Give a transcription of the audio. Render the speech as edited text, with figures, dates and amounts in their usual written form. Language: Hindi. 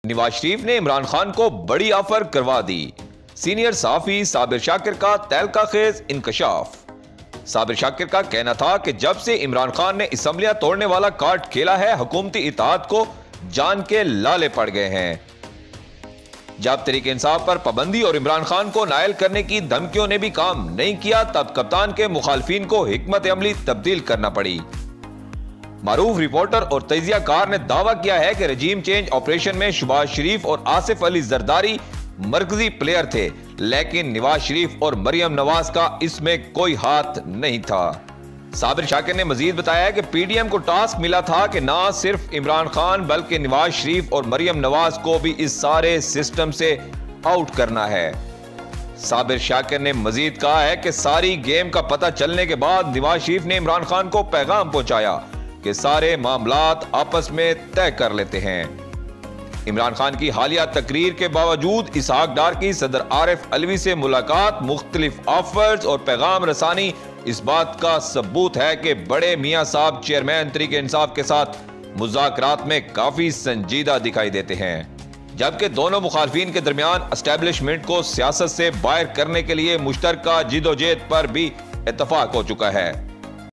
नवाज शरीफ ने इमरान खान को बड़ी ऑफर करवा दी। सीनियर सहाफी साबिर शाकिर का तहलका खेज इंकशाफ। साबिर शाकिर का कहना था कि जब से इमरान खान ने असम्बलियां तोड़ने वाला कार्ड खेला है, हुकूमती इताअत को जान के लाले पड़ गए हैं। जब तहरीक इंसाफ पर पाबंदी और इमरान खान को नायल करने की धमकियों ने भी काम नहीं किया, तब कप्तान के मुखालफिन को हिकमत अमली तब्दील करना पड़ी। मारूफ रिपोर्टर और तजियाकार ने दावा किया है कि रजीम चेंज ऑपरेशन में शहबाज शरीफ और आसिफ अली जरदारी मरकजी प्लेयर थे, लेकिन नवाज शरीफ और मरियम नवाज का इसमें कोई हाथ नहीं था। साबिर शाकिर ने मजीद बताया कि पीडीएम को टास्क मिला था कि ना सिर्फ इमरान खान बल्कि नवाज शरीफ और मरियम नवाज को भी इस सारे सिस्टम से आउट करना है। साबिर शाकिर ने मजीद कहा है कि सारी गेम का पता चलने के बाद नवाज शरीफ ने इमरान खान को पैगाम पहुंचाया कि सारे मामलात आपस में तय कर लेते हैं। इमरान खान की हालिया तकरीर के बावजूद इसहाक डार की सदर आरिफ अलवी से मुलाकात, मुख्तलिफ ऑफर्स और पैगाम रसानी इस बात का सबूत है कि बड़े मियां साहब चेयरमैन तहरीक इंसाफ के साथ मुज़ाकरात में काफी संजीदा दिखाई देते हैं, जबकि दोनों मुखालफिन के दरमियान एस्टेब्लिशमेंट को सियासत से बाहर करने के लिए मुश्तरका जिदोजहद पर भी इत्तफाक हो चुका है।